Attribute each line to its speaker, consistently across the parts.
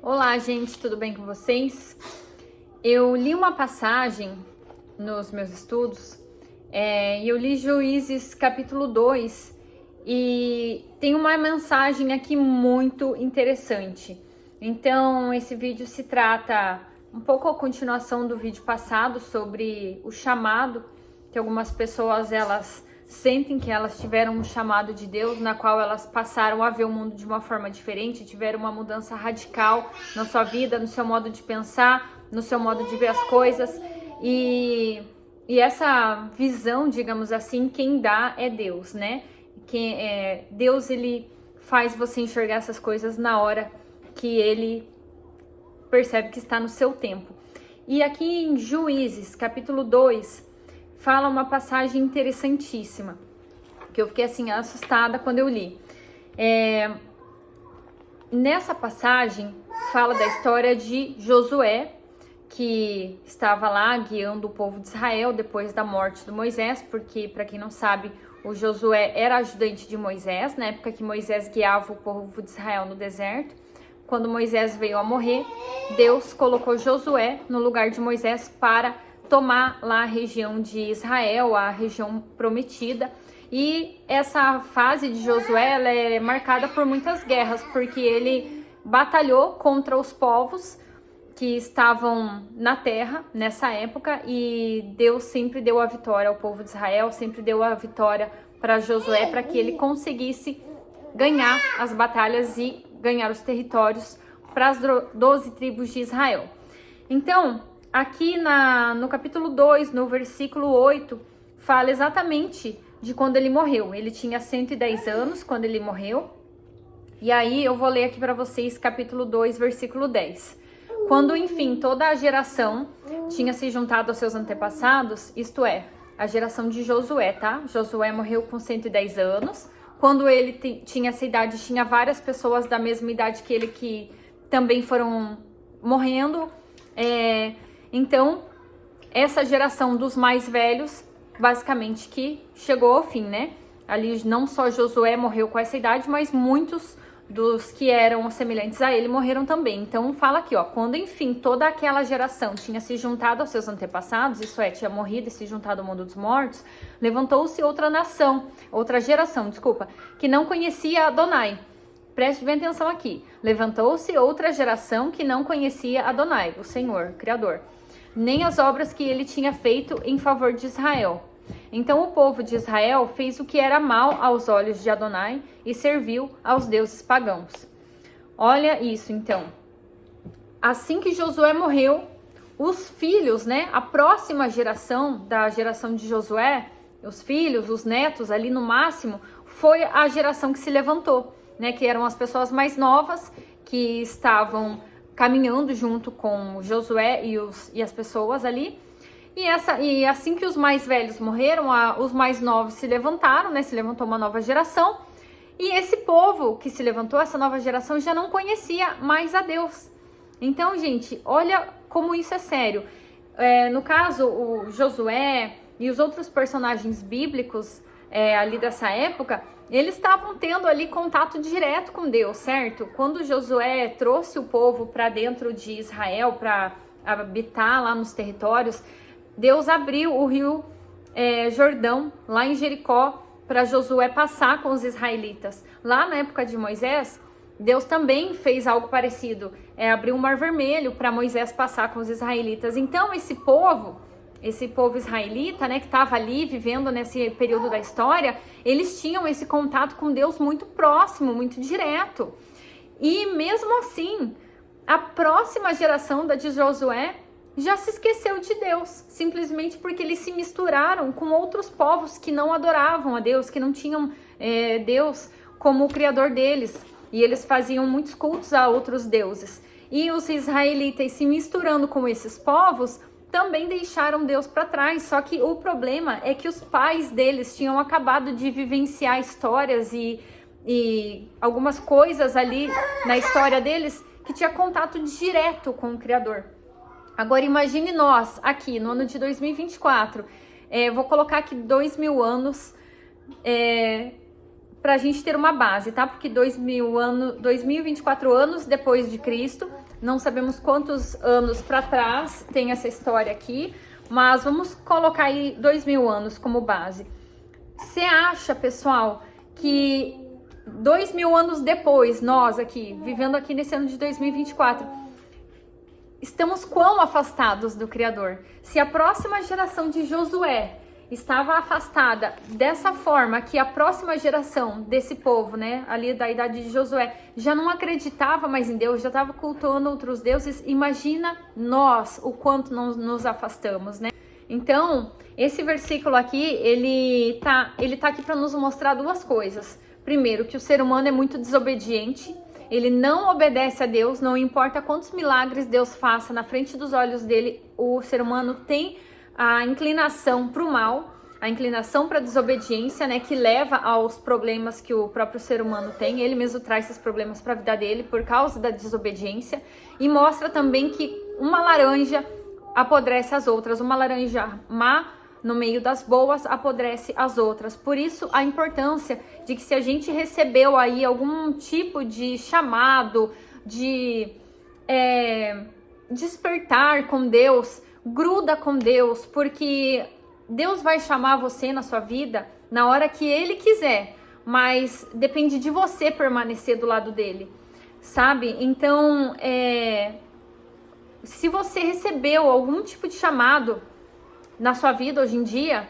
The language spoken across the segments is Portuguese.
Speaker 1: Olá, gente, tudo bem com vocês? Eu li uma passagem nos meus estudos e eu li Juízes capítulo 2 e tem uma mensagem aqui muito interessante. Então, esse vídeo se trata um pouco a continuação do vídeo passado sobre o chamado, que algumas pessoas elas sentem que elas tiveram um chamado de Deus, na qual elas passaram a ver o mundo de uma forma diferente, tiveram uma mudança radical na sua vida, no seu modo de pensar, no seu modo de ver as coisas. E essa visão, digamos assim, quem dá é Deus, né? Deus, ele faz você enxergar essas coisas na hora que ele percebe que está no seu tempo. E aqui em Juízes, capítulo 2, fala uma passagem interessantíssima, que eu fiquei assim assustada quando eu li. Nessa passagem fala da história de Josué, que estava lá guiando o povo de Israel depois da morte do Moisés, porque, para quem não sabe, o Josué era ajudante de Moisés, na época que Moisés guiava o povo de Israel no deserto. Quando Moisés veio a morrer, Deus colocou Josué no lugar de Moisés para tomar lá a região de Israel, a região prometida. E essa fase de Josué ela é marcada por muitas guerras, porque ele batalhou contra os povos que estavam na terra nessa época, e Deus sempre deu a vitória ao povo de Israel, sempre deu a vitória para Josué, para que ele conseguisse ganhar as batalhas e ganhar os territórios para as 12 tribos de Israel. Então, aqui no capítulo 2, no versículo 8, fala exatamente de quando ele morreu. Ele tinha 110 anos quando ele morreu. E aí eu vou ler aqui para vocês capítulo 2, versículo 10. Quando, enfim, toda a geração tinha se juntado aos seus antepassados, isto é, a geração de Josué, tá? Josué morreu com 110 anos. Quando ele tinha essa idade, tinha várias pessoas da mesma idade que ele que também foram morrendo. Então, essa geração dos mais velhos, basicamente, que chegou ao fim, né? Ali não só Josué morreu com essa idade, mas muitos dos que eram semelhantes a ele morreram também. Então, fala aqui, ó, quando, enfim, toda aquela geração tinha se juntado aos seus antepassados, isso é, tinha morrido e se juntado ao mundo dos mortos, levantou-se outra geração, que não conhecia Adonai. Preste bem atenção aqui. Levantou-se outra geração que não conhecia Adonai, o Senhor, Criador, nem as obras que ele tinha feito em favor de Israel. Então o povo de Israel fez o que era mal aos olhos de Adonai e serviu aos deuses pagãos. Olha isso, então. Assim que Josué morreu, os filhos, né, a próxima geração da geração de Josué, os filhos, os netos ali no máximo, foi a geração que se levantou, né, que eram as pessoas mais novas que estavam caminhando junto com Josué e as pessoas ali. E assim que os mais velhos morreram, os mais novos se levantaram, né? Se levantou uma nova geração. E esse povo que se levantou, essa nova geração, já não conhecia mais a Deus. Então, gente, olha como isso é sério. No caso, o Josué e os outros personagens bíblicos ali dessa época, eles estavam tendo ali contato direto com Deus, certo? Quando Josué trouxe o povo para dentro de Israel, para habitar lá nos territórios, Deus abriu o rio Jordão, lá em Jericó, para Josué passar com os israelitas. Lá na época de Moisés, Deus também fez algo parecido, abriu o Mar Vermelho para Moisés passar com os israelitas. Então esse povo israelita, né, que estava ali vivendo nesse período da história, eles tinham esse contato com Deus muito próximo, muito direto. E mesmo assim, a próxima geração da de Josué já se esqueceu de Deus, simplesmente porque eles se misturaram com outros povos que não adoravam a Deus, que não tinham Deus como o criador deles, e eles faziam muitos cultos a outros deuses. E os israelitas se misturando com esses povos também deixaram Deus para trás. Só que o problema é que os pais deles tinham acabado de vivenciar histórias e algumas coisas ali na história deles que tinha contato direto com o Criador. Agora imagine nós aqui no ano de 2024, vou colocar aqui 2000 anos para a gente ter uma base, tá? Porque 2024 anos depois de Cristo, não sabemos quantos anos para trás tem essa história aqui, mas vamos colocar aí 2000 anos como base. Você acha, pessoal, que 2000 anos depois, nós aqui, vivendo aqui nesse ano de 2024, estamos quão afastados do Criador? Se a próxima geração de Josué estava afastada dessa forma, que a próxima geração desse povo, né, ali da idade de Josué, já não acreditava mais em Deus, já estava cultuando outros deuses, imagina nós o quanto nos afastamos, né? Então, esse versículo aqui, ele tá aqui para nos mostrar duas coisas. Primeiro, que o ser humano é muito desobediente, ele não obedece a Deus, não importa quantos milagres Deus faça na frente dos olhos dele, o ser humano tem a inclinação para o mal, a inclinação para a desobediência, né, que leva aos problemas que o próprio ser humano tem. Ele mesmo traz esses problemas para a vida dele por causa da desobediência, e mostra também que uma laranja apodrece as outras, uma laranja má no meio das boas apodrece as outras. Por isso a importância de que, se a gente recebeu aí algum tipo de chamado, de despertar com Deus, gruda com Deus, porque Deus vai chamar você na sua vida na hora que Ele quiser, mas depende de você permanecer do lado dele, sabe? Então, se você recebeu algum tipo de chamado na sua vida hoje em dia,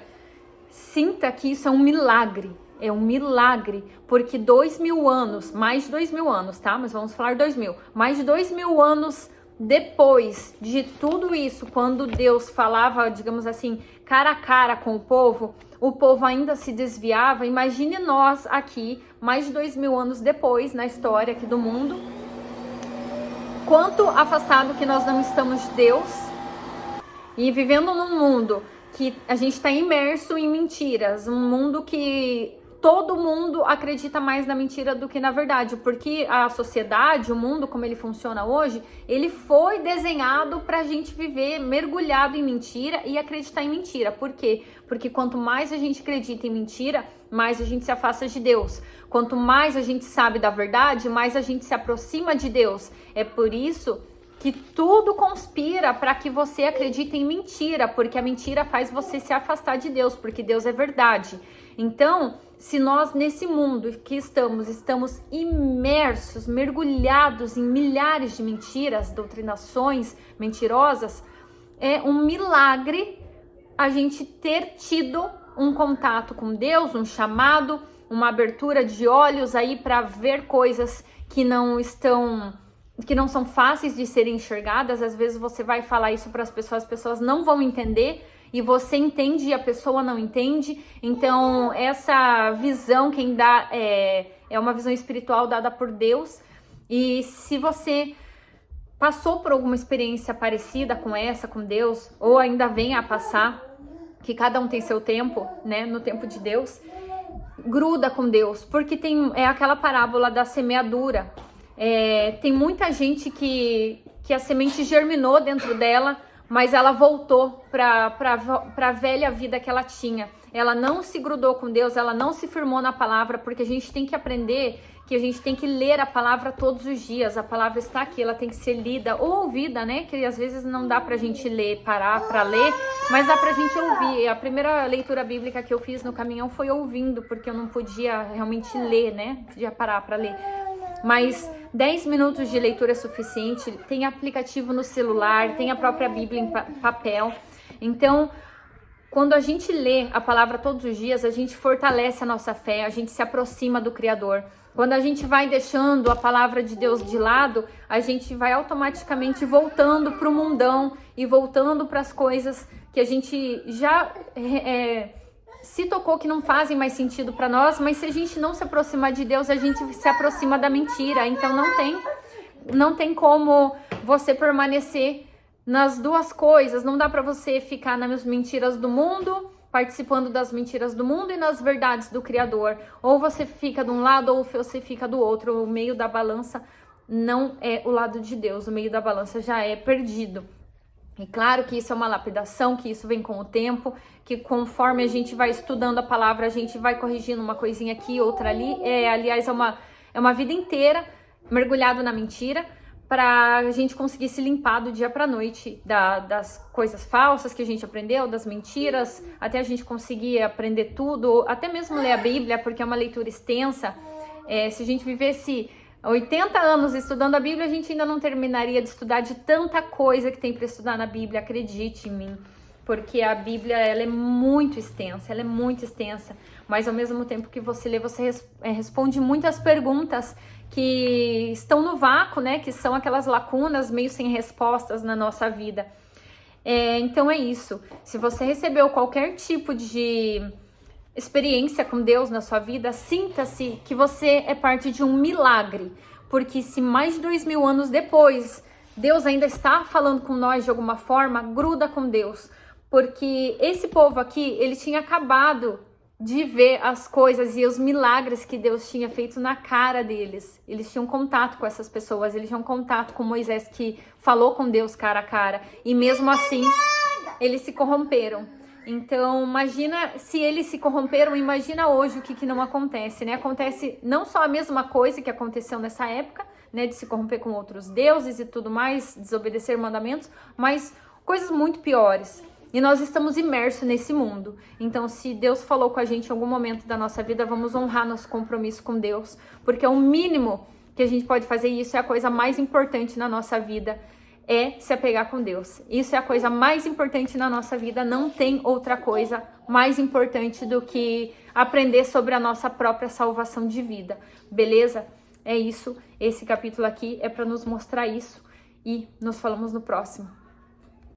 Speaker 1: sinta que isso é um milagre. É um milagre, porque 2000 anos, mais de 2000 anos, tá? Mas vamos falar 2000. Mais de 2000 anos depois de tudo isso, quando Deus falava, digamos assim, cara a cara com o povo ainda se desviava. Imagine nós aqui, mais de 2000 anos depois, na história aqui do mundo, quanto afastado que nós não estamos de Deus, e vivendo num mundo que a gente está imerso em mentiras, um mundo que todo mundo acredita mais na mentira do que na verdade, porque a sociedade, o mundo como ele funciona hoje, ele foi desenhado para a gente viver mergulhado em mentira e acreditar em mentira. Por quê? Porque quanto mais a gente acredita em mentira, mais a gente se afasta de Deus. Quanto mais a gente sabe da verdade, mais a gente se aproxima de Deus. É por isso que tudo conspira para que você acredite em mentira, porque a mentira faz você se afastar de Deus, porque Deus é verdade. Então, se nós nesse mundo que estamos imersos, mergulhados em milhares de mentiras, doutrinações mentirosas, é um milagre a gente ter tido um contato com Deus, um chamado, uma abertura de olhos aí para ver coisas que não são fáceis de serem enxergadas. Às vezes você vai falar isso para as pessoas não vão entender, e você entende e a pessoa não entende. Então essa visão quem dá é uma visão espiritual dada por Deus. E se você passou por alguma experiência parecida com essa, com Deus, ou ainda vem a passar, que cada um tem seu tempo, né, no tempo de Deus, gruda com Deus, porque é aquela parábola da semeadura. Tem muita gente que a semente germinou dentro dela, mas ela voltou para a velha vida que ela tinha. Ela não se grudou com Deus, ela não se firmou na palavra, porque a gente tem que aprender que a gente tem que ler a palavra todos os dias. A palavra está aqui, ela tem que ser lida ou ouvida, né? Que às vezes não dá pra gente parar pra ler, mas dá pra gente ouvir. A primeira leitura bíblica que eu fiz no caminhão foi ouvindo, porque eu não podia realmente ler, né? Podia parar pra ler. Mas 10 minutos de leitura é suficiente. Tem aplicativo no celular, tem a própria Bíblia em papel. Então, quando a gente lê a palavra todos os dias, a gente fortalece a nossa fé, a gente se aproxima do Criador. Quando a gente vai deixando a palavra de Deus de lado, a gente vai automaticamente voltando para o mundão e voltando para as coisas que a gente já se tocou que não fazem mais sentido para nós. Mas se a gente não se aproximar de Deus, a gente se aproxima da mentira. Então não tem como você permanecer nas duas coisas. Não dá para você ficar nas mentiras do mundo, participando das mentiras do mundo, e nas verdades do Criador. Ou você fica de um lado ou você fica do outro. O meio da balança não é o lado de Deus, o meio da balança já é perdido. E claro que isso é uma lapidação, que isso vem com o tempo, que conforme a gente vai estudando a palavra, a gente vai corrigindo uma coisinha aqui, outra ali. Aliás, é uma vida inteira mergulhado na mentira, para a gente conseguir se limpar do dia para noite das coisas falsas que a gente aprendeu, das mentiras, até a gente conseguir aprender tudo, até mesmo ler a Bíblia, porque é uma leitura extensa. Se a gente vivesse 80 anos estudando a Bíblia, a gente ainda não terminaria de estudar de tanta coisa que tem para estudar na Bíblia, acredite em mim. Porque a Bíblia, ela é muito extensa, mas ao mesmo tempo que você lê, você responde muitas perguntas que estão no vácuo, né? Que são aquelas lacunas meio sem respostas na nossa vida. Então é isso. Se você recebeu qualquer tipo de experiência com Deus na sua vida, sinta-se que você é parte de um milagre. Porque se mais de 2000 anos depois, Deus ainda está falando com nós de alguma forma, gruda com Deus. Porque esse povo aqui, ele tinha acabado de ver as coisas e os milagres que Deus tinha feito na cara deles. Eles tinham contato com essas pessoas, eles tinham contato com Moisés, que falou com Deus cara a cara. E mesmo assim, eles se corromperam. Então, imagina se eles se corromperam, imagina hoje o que não acontece, né? Acontece não só a mesma coisa que aconteceu nessa época, né? De se corromper com outros deuses e tudo mais, desobedecer mandamentos, mas coisas muito piores. E nós estamos imersos nesse mundo. Então, se Deus falou com a gente em algum momento da nossa vida, vamos honrar nosso compromisso com Deus. Porque o mínimo que a gente pode fazer, e isso é a coisa mais importante na nossa vida, é se apegar com Deus. Isso é a coisa mais importante na nossa vida. Não tem outra coisa mais importante do que aprender sobre a nossa própria salvação de vida. Beleza? É isso. Esse capítulo aqui é para nos mostrar isso. E nos falamos no próximo.